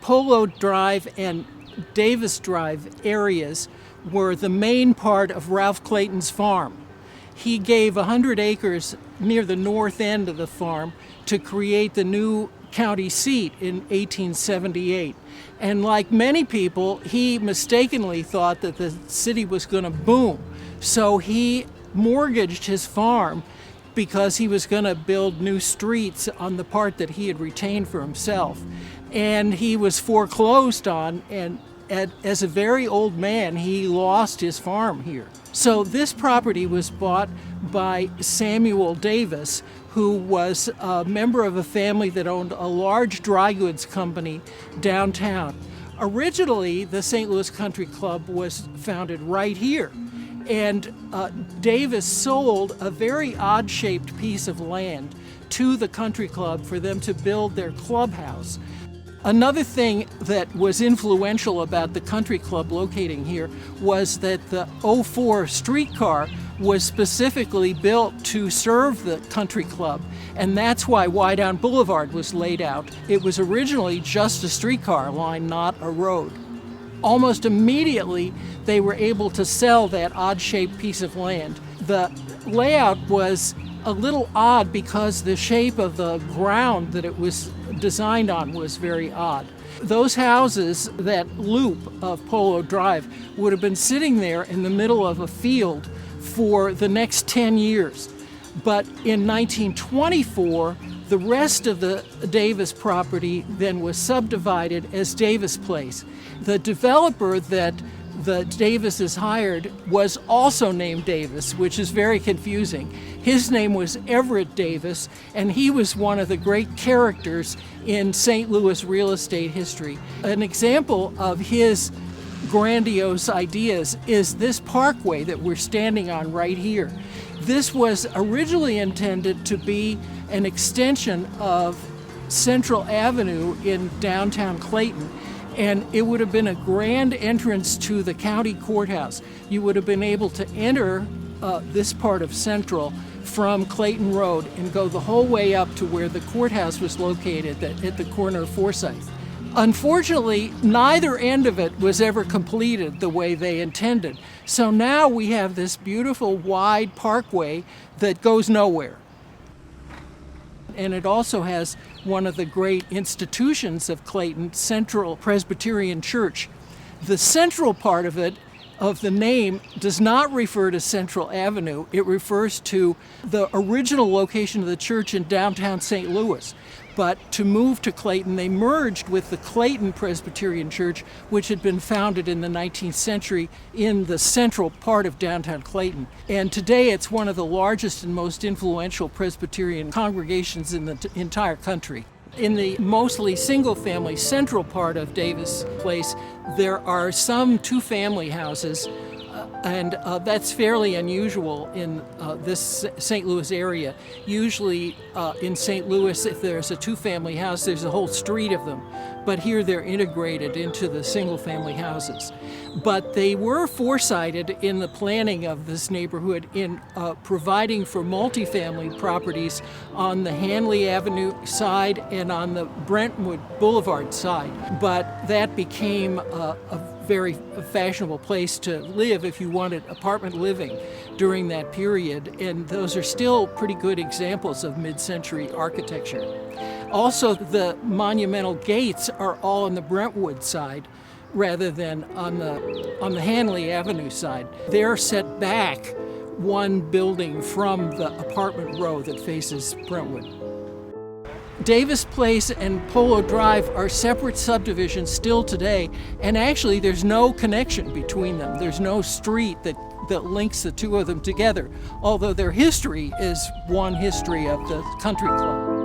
Polo Drive and Davis Drive areas were the main part of Ralph Clayton's farm. He gave 100 acres near the north end of the farm to create the new county seat in 1878. And like many people, he mistakenly thought that the city was going to boom. So he mortgaged his farm because he was going to build new streets on the part that he had retained for himself. And he was foreclosed on, and as a very old man, he lost his farm here. So this property was bought by Samuel Davis, who was a member of a family that owned a large dry goods company downtown. Originally, the St. Louis Country Club was founded right here. And Davis sold a very odd-shaped piece of land to the country club for them to build their clubhouse. Another thing that was influential about the country club locating here was that the 04 streetcar was specifically built to serve the country club, and that's why Wydown Boulevard was laid out. It was originally just a streetcar line, not a road. Almost immediately, they were able to sell that odd-shaped piece of land. The layout was a little odd because the shape of the ground that it was designed on was very odd. Those houses, that loop of Polo Drive, would have been sitting there in the middle of a field for the next 10 years. But in 1924, the rest of the Davis property then was subdivided as Davis Place. The developer that the Davises hired was also named Davis, which is very confusing. His name was Everett Davis, and he was one of the great characters in St. Louis real estate history. An example of his grandiose ideas is this parkway that we're standing on right here. This was originally intended to be an extension of Central Avenue in downtown Clayton, and it would have been a grand entrance to the county courthouse. You would have been able to enter this part of Central from Clayton Road and go the whole way up to where the courthouse was located at the corner of Forsyth. Unfortunately, neither end of it was ever completed the way they intended. So now we have this beautiful wide parkway that goes nowhere. And it also has one of the great institutions of Clayton, Central Presbyterian Church. The central part of it, of the name, does not refer to Central Avenue. It refers to the original location of the church in downtown St. Louis. But to move to Clayton, they merged with the Clayton Presbyterian Church, which had been founded in the 19th century in the central part of downtown Clayton. And today it's one of the largest and most influential Presbyterian congregations in the entire country. In the mostly single-family central part of Davis Place, there are some two-family houses, and that's fairly unusual in this St. Louis area. Usually in St. Louis, if there's a two-family house, there's a whole street of them. But here they're integrated into the single-family houses. But they were foresighted in the planning of this neighborhood in providing for multifamily properties on the Hanley Avenue side and on the Brentwood Boulevard side. But that became a very fashionable place to live if you wanted apartment living during that period, and those are still pretty good examples of mid-century architecture. Also, the monumental gates are all on the Brentwood side rather than on the Hanley Avenue side. They're set back one building from the apartment row that faces Brentwood. Davis Place and Polo Drive are separate subdivisions still today, and actually there's no connection between them. There's no street that links the two of them together, although their history is one history of the country club.